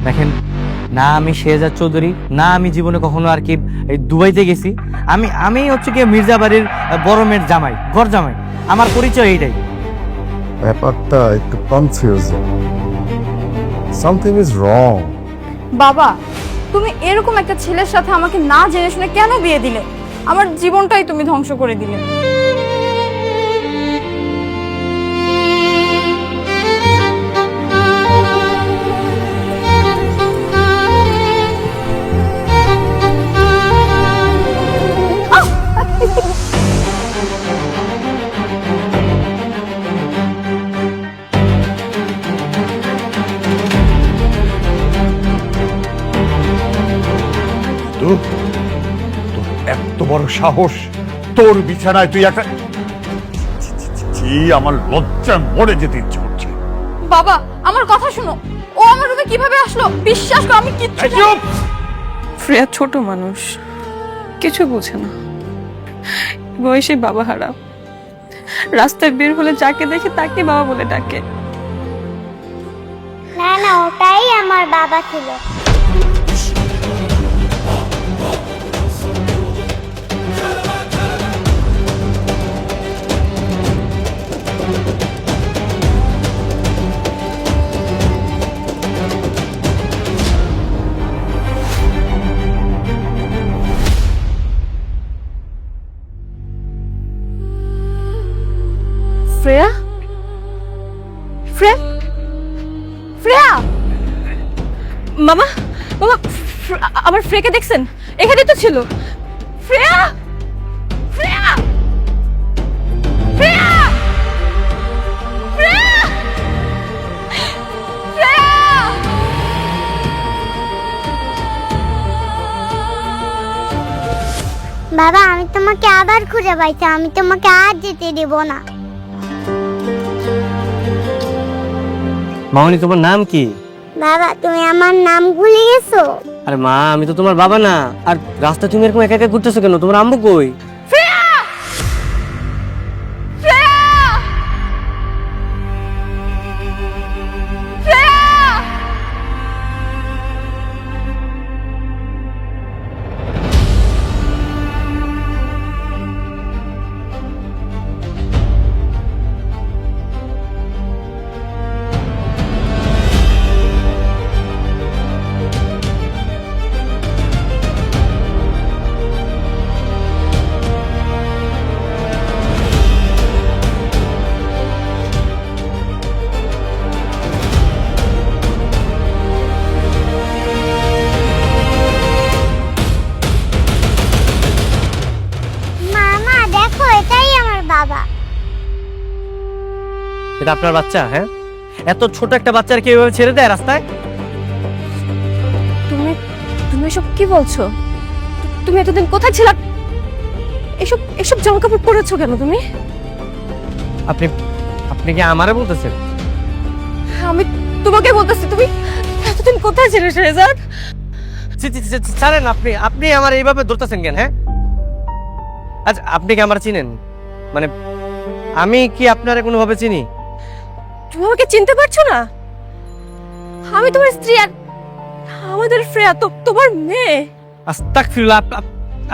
দেখেন, না আমি শেহজাদ চৌধুরী, না আমি জীবনে কখনো আর কি এই দুবাইতে গেছি। আমি হচ্ছে কি মির্জা বাড়ির বড় মেয়ের জামাই, ঘর জামাই। আমার পরিচয় এইটাই। ব্যাপারটা একটু কনফিউজিং। Something is wrong. বাবা, তুমি এরকম একটা ছেলের সাথে আমাকে না জেনে শুনে কেন বিয়ে দিলে? আমার জীবনটাই তুমি ধ্বংস করে দিলে। তোর এত বড় সাহস, তোর বিছানায় তুই একটা আমার লজ্জায় মরে যেতে ইচ্ছে করছে। বাবা, আমার কথা শুনো। ও আমার রুমে কিভাবে আসলো? বিশ্বাস করো, আমি কিচ্ছু জানি না। শ্রেয়া ছোট মানুষ, কিছু বোঝে না। বয়সে বাবা হারা, রাস্তায় বের হলে যাকে দেখে তাকে বাবা বলে ডাকে। না না, ওটাই আমার বাবা ছিল। শ্রেয়া, শ্রেয়া, শ্রেয়া, মামা মামা, আমার ফ্রেকে দেখছেন? এখানে তো ছিল। শ্রেয়া, শ্রেয়া, শ্রেয়া, শ্রেয়া, শ্রেয়া। বাবা, আমি তোমাকে আবার খুঁজে পাইছি, আমি তোমাকে আর যেতে দেব না। মামনি, তোমার নাম কি? বাবা, তুমি আমার নাম ভুলে গেছো? আরে মা, আমি তো তোমার বাবা না। আর রাস্তায় তুমি এরকম একা একা ঘুরতেছো কেন? তোমার আম্মু কই? শ্রেয়া, শ্রেয়া, শ্রেয়া। মামা দেখো, এটাই আমার বাবা। এটা আপনার বাচ্চা? হ্যাঁ, এত ছোট একটা বাচ্চার কি এভাবে ছেড়ে দেয় রাস্তায়? তুমি তুমি এসব কি বলছো? তুমি এতদিন কোথায় ছিলা? এসব এসব জামা কাপড় পরেছো কেন তুমি? আপনি আপনি কি আমারে বলতেছেন? আমি তোমাকে বলতেছি, তুমি এতদিন কোথায় ছিলে শেহজাদ? ছাড়েন। আপনি আপনি আমার এইভাবে ধরতেছেন কেন? হ্যাঁ, আচ্ছা, আপনি কি আমার চিনেন? মানে আমি কি আপনারে কোনোভাবে চিনি? তুমি আমাকে চিনতে পারছো না? আমি তোমার স্ত্রী, আর আমাদের শ্রেয়া তো তোমার মেয়ে। আস্তাগফিরুল্লাহ,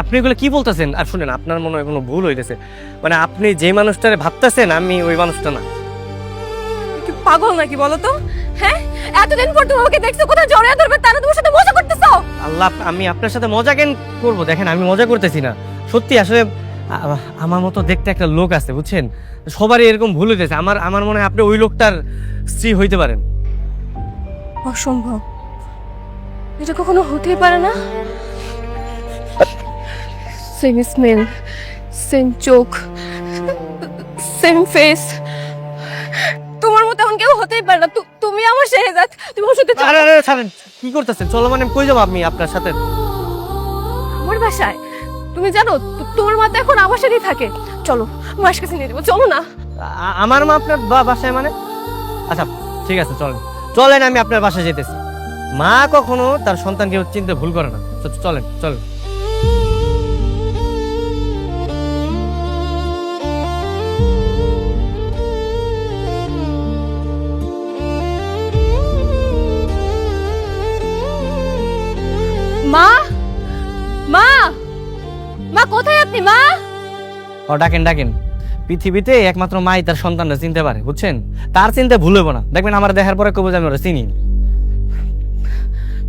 আপনি এগুলো কি বলতেছেন? আর শুনেন, আপনার মনে হয় কোনো ভুল হইতেছে। মানে আপনি যে মানুষটারে ভাবতেছেন, আমি ওই মানুষটা না। তুমি পাগল নাকি বলো তো? হ্যাঁ, এতদিন পর তুমি আমাকে দেখছো, কোথায় জড়িয়ে ধরবে তারা তোমার সাথে মজা করতেছো। আল্লাহ, আমি আপনার সাথে মজা কেন করবো? দেখেন, আমি মজা করতেছি না, সত্যি। আসলে আমার মতো দেখতে একটা লোক আছে, বুঝছেন? সবারই এরকম ভুল হইতেছে। আমার মনে হয় আপনি ওই লোকটার স্ত্রী হইতে পারেন। অসম্ভব, এটা কখনো হতেই পারে না। সেম স্মেল, সেম চোখ, সেম ফেস। তোমার মতো এমন কেউ হতেই পারে না। তুমি আমার শেহজাদ, তুমি আমার সাথে আরে আরে ছাড়েন, কি করতেছেন? চলো, মানে কই যাবো আমি আপনার সাথে? আমার বাসায়। তুমি জানো তোমার মা তো এখন আমার সাথেই থাকে। চলো, মায়ের কাছে নিয়ে যাবো, চলো না। আমার মা আপনার বাসায় মানে? আচ্ছা ঠিক আছে, চলেন চলেন, আমি আপনার বাসায় যেতেছি। মা কখনো তার সন্তানকে চিনতে ভুল করে না। চলেন চলেন। এই মা, ও ডাকেন ডাকেন, পৃথিবীতে একমাত্র মাই তার সন্তানরা চিনতে পারে, বুঝছেন? তার চিনতে ভুল হইব না, দেখবেন আমার দেখার পরে কবে আমি ওরা চিনি।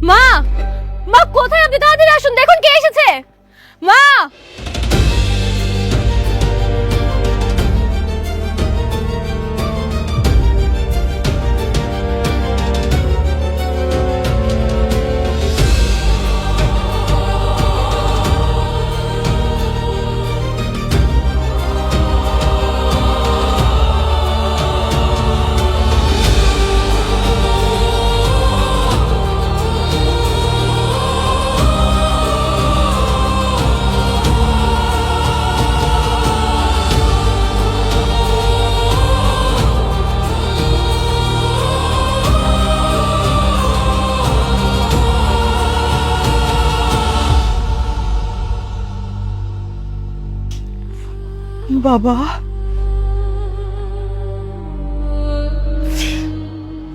মা, মা কোথায় আপনি? তাড়াতাড়ি আসুন, দেখুন কে এসেছে। মা, বাবা,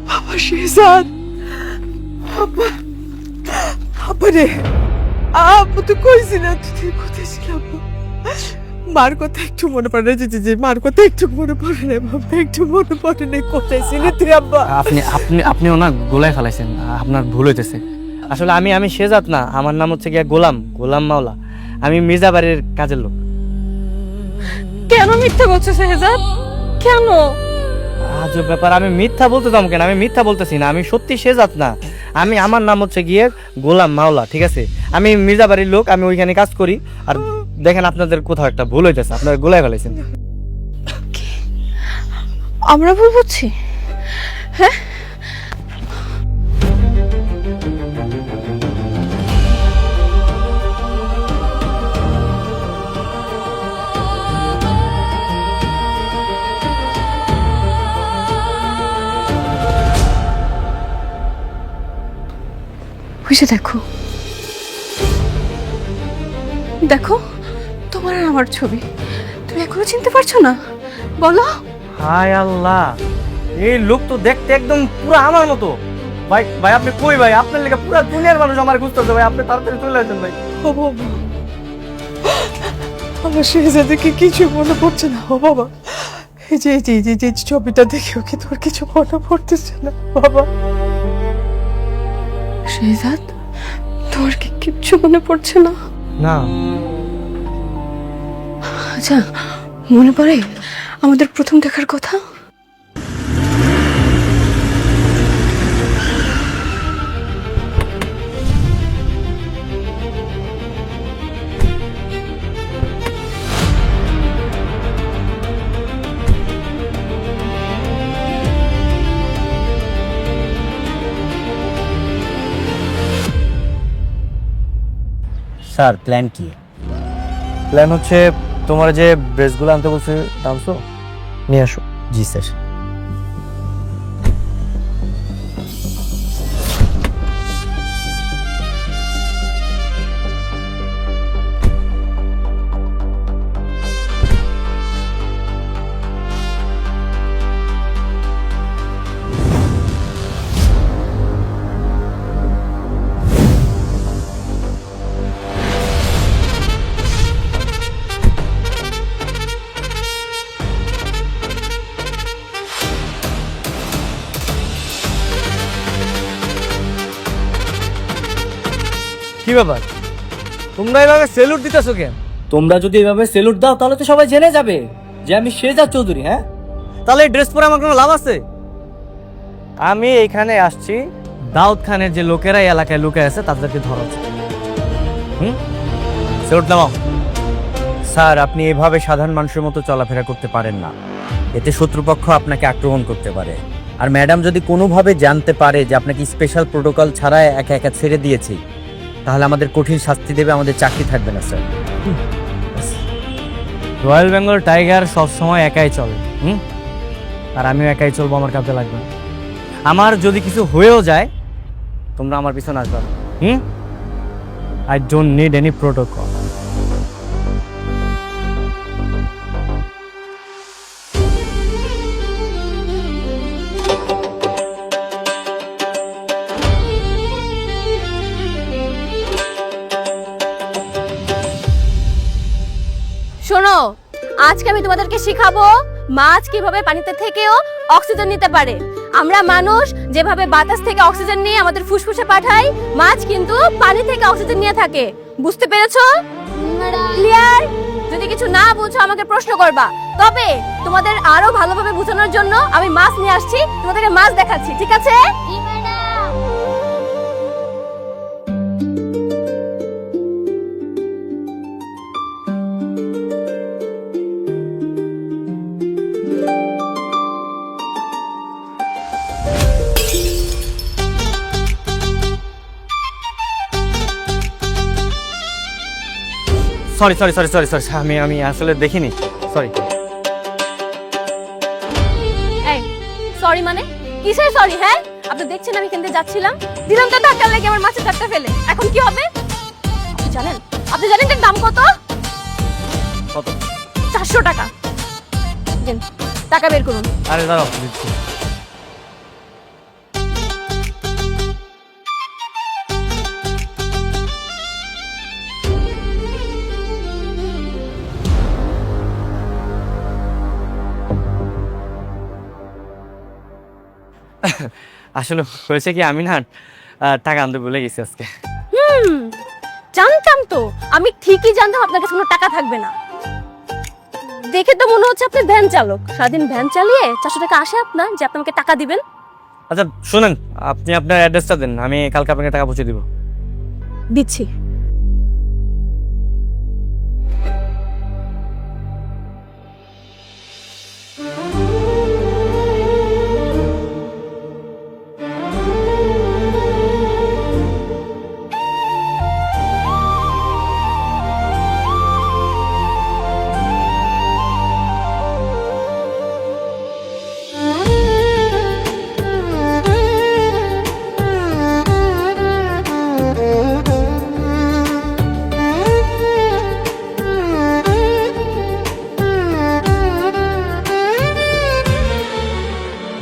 বাবা শেহজাদ, আপা, আপা রে, আপু তো কইছিল তুই কোথায় ছিল? মার কথা একটু মনে পড়ে না, যে মার কথা একটু মনে পড়ে না বাবা, একটু মনে পড়ে না কোথায় ছিল তুই আব্বা? আপনি আপনি আপনিও না গোলায় ফেলাইছেন, আপনার ভুল হইতেছে। আসলে আমি শেজাত না, আমার নাম হচ্ছে গিয়া গোলাম, গোলাম মাওলা। আমি মির্জা বাড়ির কাজের লোক। কেন মিথ্যা বলছো শেহজাদ? কেন? আজব ব্যাপার, আমি মিথ্যা বলতে দাম কেন? আমি মিথ্যা বলতেছি না, আমি সত্যি শেজাত না। আমার নাম হচ্ছে গিয়ে গোলাম মাওলা, ঠিক আছে? আমি মির্জা বাড়ির লোক, আমি ওইখানে কাজ করি। আর দেখেন আপনাদের কোথাও একটা ভুল হইতেছে, আপনারা গোলায় ফেলাইছেন। আমরা ভুল বুঝছি? হ্যাঁ, বুঝে দেখো, দেখো তোমার আর আমার ছবি। তুমি এখনো চিনতে পারছো না? বলো। হায় আল্লাহ, এই লোক তো দেখতে একদম পুরো আমার মতো। ভাই ভাই আপনি কই ভাই? আপনার লেগে পুরো দুনিয়ার মানুষ আমার খুঁজতেছে ভাই, আপনি তাড়াতাড়ি চলে আসেন ভাই। ও বাবা, আমার শেহজাদকে কিছু মনে পড়ছে না। ও বাবা, এই যে এই যে এই যে এই যে ছবিটা দেখেও কি তোর কিছু মনে পড়তেছে না বাবা? শেহজাদ, তোমার কি কিচ্ছু মনে পড়ছে না? না। আচ্ছা, মনে পড়ে আমাদের প্রথম দেখার কথা? স্যার প্ল্যান কি? প্ল্যান হচ্ছে তোমার যে ড্রেসগুলো আনতে বলছে আনছো, নিয়ে আসো। জি স্যার। কি ব্যাপার, তোমরা এভাবে সেলুট দিতেছো কেন? তোমরা যদি এভাবে সেলুট দাও তাহলে তো সবাই জেনে যাবে যে আমি শেহজাদ চৌধুরী। হ্যাঁ, তাহলে ড্রেস পরে আমার কোনো লাভ আছে? আমি এইখানে আসছি দাউদ খানের যে লোকেরা এই এলাকায় লুকে আছে তাদেরকে ধরাচ্ছে। সেলুট নামাও। স্যার আপনি এভাবে সাধারণ মানুষের মতো চলাফেরা করতে পারেন না, এতে শত্রুপক্ষ আপনাকে আক্রমণ করতে পারে। আর ম্যাডাম যদি কোনোভাবে জানতে পারে যে আপনাকে স্পেশাল প্রোটোকল ছাড়া একা একা ছেড়ে দিয়েছি, তাহলে আমাদের কঠিন শাস্তি দেবে, আমাদের চাকরি থাকবে না স্যার। রয়্যাল বেঙ্গল টাইগার সবসময় একাই চলে, আর আমিও একাই চলবো, আমার কাছে লাগবে না। আমার যদি কিছু হয়েও যায় তোমরা আমার পিছনে আসবে না। I don't need any protocol. শোনো, আজকে আমি তোমাদেরকে শিখাবো মাছ কিভাবে পানিতে থেকেও অক্সিজেন নিতে পারে। আমরা মানুষ যেভাবে বাতাস থেকে অক্সিজেন নিয়ে আমাদের ফুসফুসে পাঠাই, মাছ কিন্তু পানি থেকে অক্সিজেন নিয়ে থাকে। বুঝতে পেরেছো? ক্লিয়ার? যদি কিছু না বুঝো আমাকে প্রশ্ন করবা। তবে তোমাদের আরো ভালোভাবে বোঝানোর জন্য আমি মাছ নিয়ে আসছি, তোমাদেরকে মাছ দেখাচ্ছি, ঠিক আছে? Sorry sorry sorry sorry sorry আমি আসলে দেখিনি, সরি। এই সরি মানে কিসের সরি? হ্যাঁ, আপনি দেখছেন আমি এখান দিয়ে যাচ্ছিলাম, দিলাম তো ধাক্কা লেগে আমার মাছের ধাক্কা ফেলে। এখন কি হবে আপনি জানেন এর দাম কত? কত? 400 টাকা। দেন, টাকা বের করুন। আরে দাঁড়াও, দিচ্ছি। আসলে হয়েছে কি, আমি না টাকা আনতে ভুলে গেছি আজকে। জানতাম তো, আমি ঠিকই জানতাম আপনার কাছে কোনো টাকা থাকবে না। দেখে তো মনে হচ্ছে আপনি ভ্যান চালক, সারাদিন ভ্যান চালিয়ে 400 টাকা আসে আপনার যে আপনি আমাকে টাকা দিবেন। আচ্ছা শোনেন, আপনি আপনার অ্যাড্রেসটা দেন, আমি কালকে আপনাকে টাকা পৌঁছে দিব। দিচ্ছি।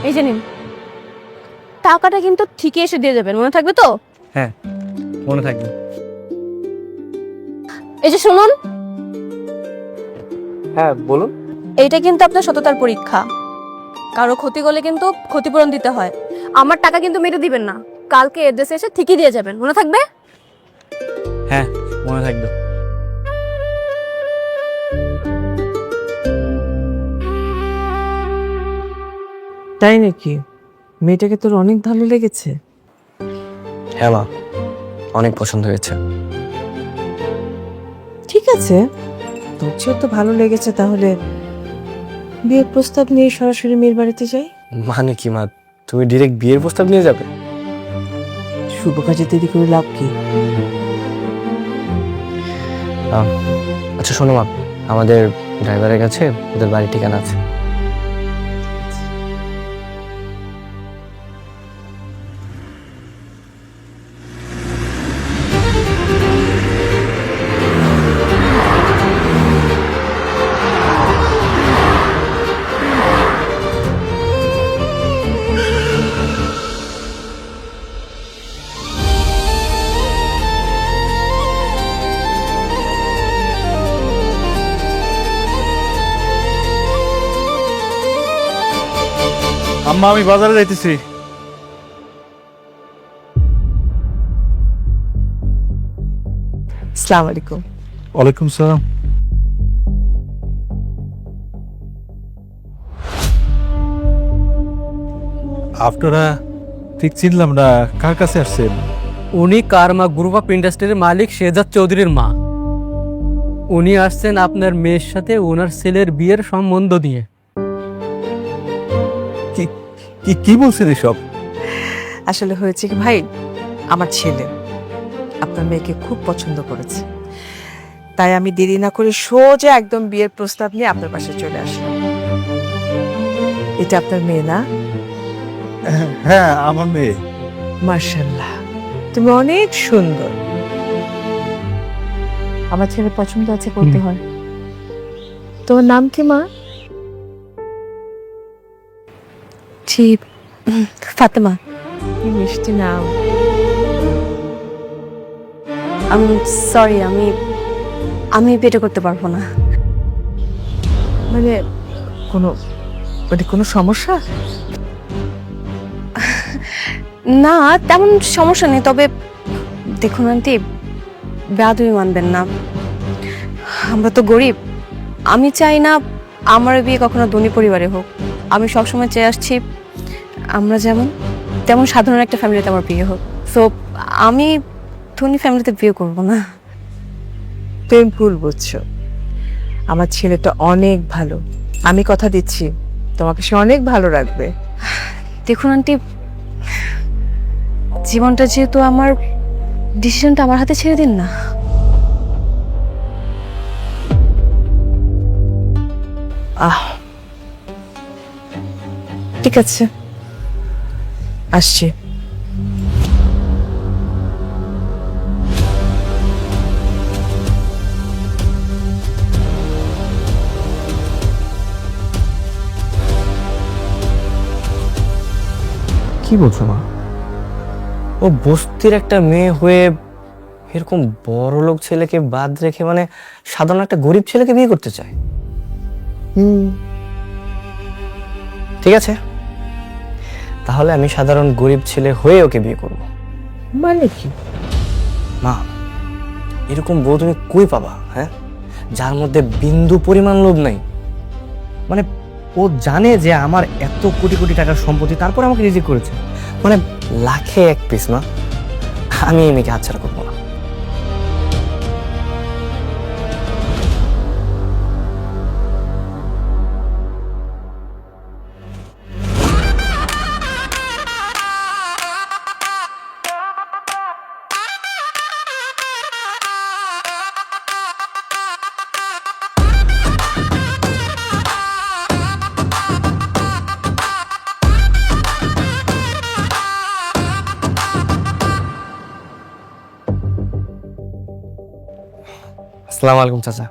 এই যে নিন, টাকাটা কিন্তু ঠিকই এসে দিয়ে যাবেন, মনে থাকবে তো? হ্যাঁ, মনে থাকবে। এই যে শুনুন, হ্যাঁ বলুন। এইটা কিন্তু আপনার সততার পরীক্ষা। কারো ক্ষতি করলে কিন্তু ক্ষতিপূরণ দিতে হয়। আমার টাকা কিন্তু মেরে দিবেন না, কালকে এড্রেসে এসে ঠিকই দিয়ে যাবেন, মনে থাকবে? হ্যাঁ, মনে থাকবে। তাই নাকি? মেয়েটাকে তোর অনেক ভালো লেগেছে? হ্যাঁ মা, অনেক পছন্দ হয়েছে। ঠিক আছে, তোর যেহেতু ভালো লেগেছে, তাহলে বিয়ের প্রস্তাব নিয়ে সরাসরি মেয়ের বাড়িতে যাই। মানে কি মা, তুমি ডিরেক্ট বিয়ের প্রস্তাব নিয়ে যাবে? শুভ কাজে দেরি করে লাভ কি? আচ্ছা শোনো মা, আমাদের ড্রাইভারের কাছে ওদের বাড়ির ঠিকানা আছে। আম্মা, আমি বাজারে যাইতেছি। আসসালামু আলাইকুম। ওয়ালাইকুম সালাম। আপনারা ঠিক চিনলাম না, কার কাছে আসছেন? উনি কারমা গ্রুপ অফ ইন্ডাস্ট্রির মালিক শেহজাদ চৌধুরীর মা। উনি আসছেন আপনার মেয়ের সাথে ওনার ছেলের বিয়ের সম্বন্ধ নিয়ে। কি বলছেন এসব? আসলে হয়েছে কি ভাই, আমার ছেলে আপনার মেয়েকে খুব পছন্দ করেছে, তাই আমি দেরি না করে সোজা একদম বিয়ের প্রস্তাব নিয়ে আপনার পাশে চলে আসলাম। এটা আপনার মেয়ে না? হ্যাঁ, আমার মেয়ে। মার্শাল্লাহ, তুমি অনেক সুন্দর। আমার ছেলে পছন্দ আছে বলতে হয়। তোমার নাম কি মা? জি, ফাতেমা। কি মিষ্টি নাম। সরি, আমি বিয়ে করতে পারবো না। মানে কোনো সমস্যা? না, তেমন সমস্যা নেই, তবে দেখুন আন্টি, বেয়াদবি মানবেন না, আমরা তো গরিব। আমি চাই না আমার বিয়ে কখনো ধনী পরিবারে হোক। আমি সবসময় চেয়ে আসছি আমরা যেমন তেমন সাধারণ একটা ফ্যামিলিতে আমার বিয়ে হোক। সো আমি ধনী ফ্যামিলিতে বিয়ে করব না। তুমি ভুল বুঝছো। আমার ছেলেটা অনেক ভালো, আমি কথা দিচ্ছি তোমাকে সে অনেক ভালো রাখবে। দেখুন আন্টি, জীবনটা যেহেতু আমার, ডিসিশনটা আমার হাতে ছেড়ে দিন না। ঠিক আছে, আসছি। কি বলছো মা? ও বস্তির একটা মেয়ে হয়ে এরকম বড় লোক ছেলেকে বাদ রেখে মানে সাধারণ একটা গরিব ছেলেকে বিয়ে করতে চায়? ঠিক আছে, তাহলে আমি সাধারণ গরিব ছেলে হয়ে ওকে বিয়ে করব। মানে কি? মা, এরকম বউ তুমি কই পাবা? হ্যাঁ, যার মধ্যে বিন্দু পরিমাণ লোভ নাই। মানে ও জানে যে আমার এত কোটি কোটি টাকার সম্পত্তি, তারপর আমাকে রিজেক্ট করেছে। মানে লাখে এক পিস। মা, আমি এই মেয়েকে হাতছাড়া করবো না। আসসালামু আলাইকুম চাচা।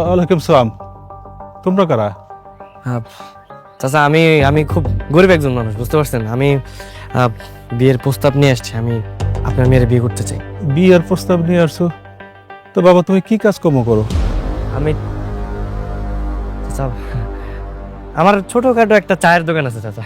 ওয়ালাইকুম সালাম। তোমরা কারা? চাচা, আমি খুব গরিব একজন মানুষ, বুঝতে পারছেন? আমি বিয়ের প্রস্তাব নিয়ে আসছি। আমি আপনার মেয়ের বিয়ে করতে চাই। বিয়ের প্রস্তাব নিয়ে আসছো? তো বাবা, তুমি কি কাজকর্ম করো? আমি চাচা, আমার ছোটখাটো একটা চায়ের দোকান আছে চাচা।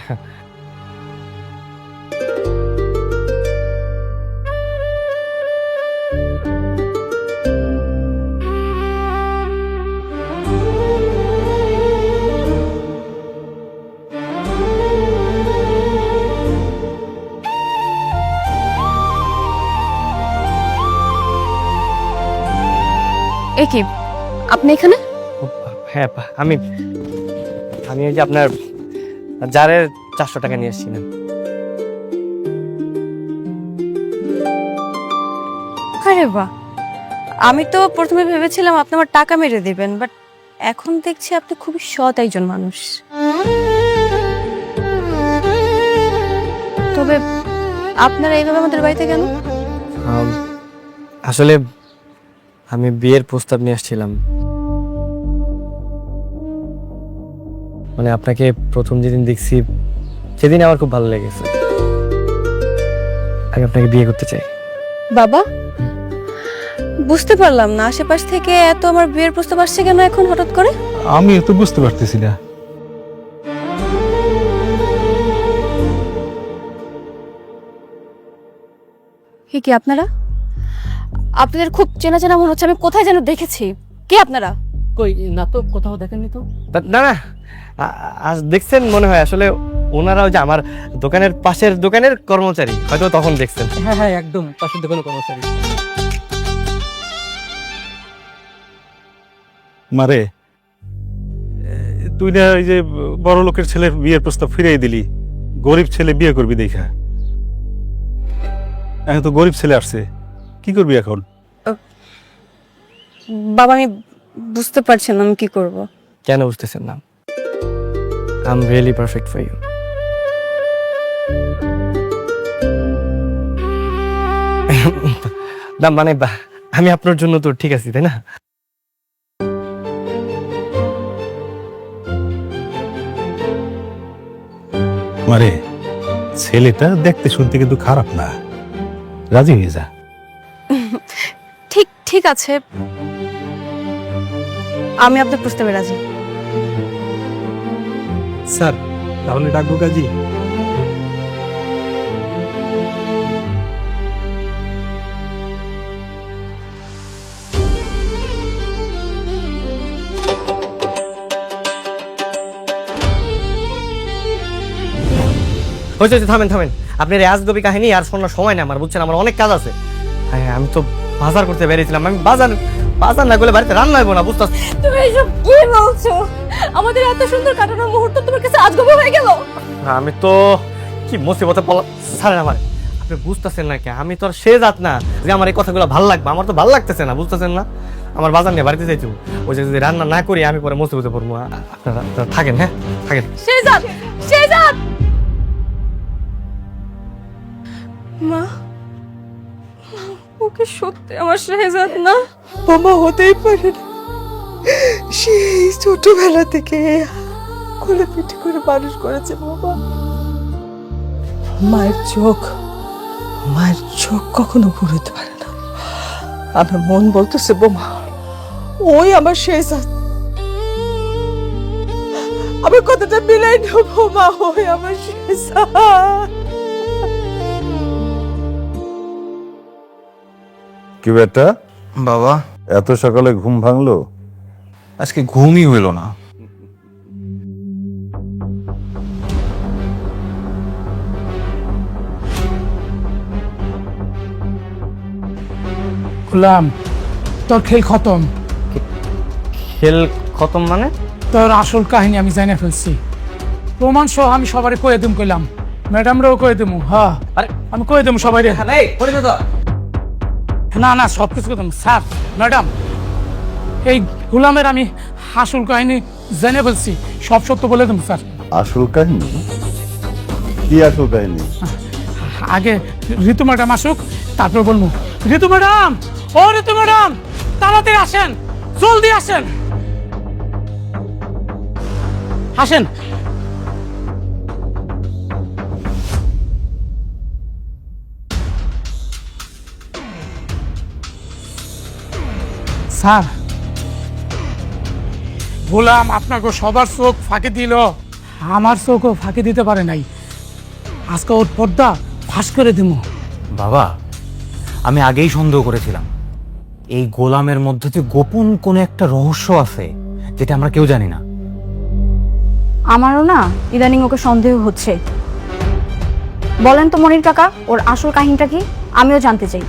এ কি, আপনি এখানে? হ্যাঁ, আমি ওই যে আপনার জারের 400 টাকা নিয়ে এসেছিলাম। আরে বাহ, আমি তো প্রথমে ভেবেছিলাম আপনি আমার টাকা মেরে দিবেন, বাট এখন দেখছি আপনি খুবই সৎ একজন মানুষ। তবে আপনারা এইভাবে আমাদের বাড়িতে কেন? আসলে আমি বিয়ের প্রস্তাব নিয়ে আসছিলাম। মানে আপনাকে প্রথম যেদিন দেখছি সেদিন আমার খুব ভালো লেগেছে। আমি আপনাকে বিয়ে করতে চাই। বাবা, বুঝতে পারলাম না, আশেপাশ থেকে এত আমার বিয়ের প্রস্তাব আসছে কেন এখন হঠাৎ করে? আমি তো বুঝতে পারতেছি না। কি আপনারা? আপনাদের খুব চেনা চেনা মনে হচ্ছে, আমি কোথায় যেন দেখেছি। কে আপনারা? কই না তো, কোথাও দেখেননি তো। না না, আজ দেখছেন মনে হয়। আসলে ওনারাও যে আমার দোকানের পাশের দোকানের কর্মচারী, হয়তো তখন দেখছেন। হ্যাঁ হ্যাঁ, একদম পাশের দোকানে কর্মচারী। মারে, তুই না ওই যে বড় লোকের ছেলের বিয়ের প্রস্তাব ফিরিয়ে দিলি, গরিব ছেলে বিয়ে করবি দেখা। এখন তো গরিব ছেলে আসছে, কি করবি এখন? বাবা, আমি বুঝতে পারছি না আমি কি করব। কেন বুঝতেছেন না? I am really perfect for you. না মানে আমি আপনার জন্য তো ঠিক আছি, তাই না? মারে, ছেলেটা দেখতে শুনতে কিন্তু খারাপ না, রাজি হয়ে যা। ঠিক ঠিক আছে, আমি আপনার প্রস্তাবে রাজি। স্যার তাহলে ডাকবো কাজী? হয়েছে হয়েছে, থামেন থামেন। আপনার আজগবি কাহিনী আর শোনার সময় নেই আমার, বুঝছেন? আমার অনেক কাজ আছে। হ্যাঁ, আমি তো বাজার করতে বেরিয়েছিলাম। আমি বাজার বাজার না করলে বাড়িতে রান্না হইব না, বুঝতে? তুমি এসব কি বলছো? আমাদের এত সুন্দর কাটানো মুহূর্ত তোমার কাছে আজগবি হয়ে গেল? আমি তো কি মুসিবতে পড়লাম। ছাড়েন আমার, আপনি বুঝতেছেন না কে? আমি তো আর সে জাত না যে আমার এই কথাগুলো ভালো লাগবে। আমার তো ভালো লাগতেছে না, বুঝতেছেন না? আমার বাজার নিয়ে বাড়িতে যাইতে হবে। ওই যে যদি রান্না না করি আমি পরে মুসিবতে পড়বো। আপনারা থাকেন, হ্যাঁ থাকেন। শেহজাদ, শেহজাদ! মা, ওকে সত্যি আমার শেহজাদ না? বোমা হতেই পারে না। সেই ছোটবেলা থেকে কোলে পিঠে করে মানুষ করেছে বাবা। মায়ের চোখ কখনো ঘুরতে পারে না। আমার মন বলতেছে বোমা ওই আমার শেহজাদ। আমার কথাটা মিলাই না বোমা, ওই আমার শেহজাদ। কি বেটা, বাবা, এত সকালে ঘুম ভাঙলো? আজকে ঘুমই হইল না। গোলাম, তোর খেল খতম। খেল খতম মানে? তোর আসল কাহিনী আমি জানে ফেলছি। প্রমাণ সহ আমি সবারে কয়ে দিম কইলাম, ম্যাডামরাও কয়ে দিমু। হ্যাঁ, আরে আমি কয়ে দিমু সবাইরে। তো না না, সব কিছু কইতাম। স্যার, ম্যাডাম, এই গোলামের আমি আসল কাহিনী জেনে ফেলছি। সব সত্য বলে দিম স্যার। আসল কাহিনী? কি আসল কাহিনী? আগে ঋতু ম্যাডাম আসুক, তারপর বলবো। ঋতু ম্যাডাম, ও ঋতু ম্যাডাম, তাড়াতাড়ি আসেন, জলদি আসেন, আসেন। স্যার, গোলাম আপনাকে সবার চোখ ফাঁকি দিল, আমার চোখও ফাঁকি দিতে পারে নাই। আজকে ওর পর্দা ফাঁস করে দিব। বাবা, আমি আগেই সন্দেহ করেছিলাম এই গোলামের মধ্যে যে গোপন কোনো একটা রহস্য আছে যেটা আমরা কেউ জানি না। আমারও না ইদানিং ওকে সন্দেহ হচ্ছে। বলেন তো মনির কাকা, ওর আসল কাহিনীটা কি? আমিও জানতে চাই।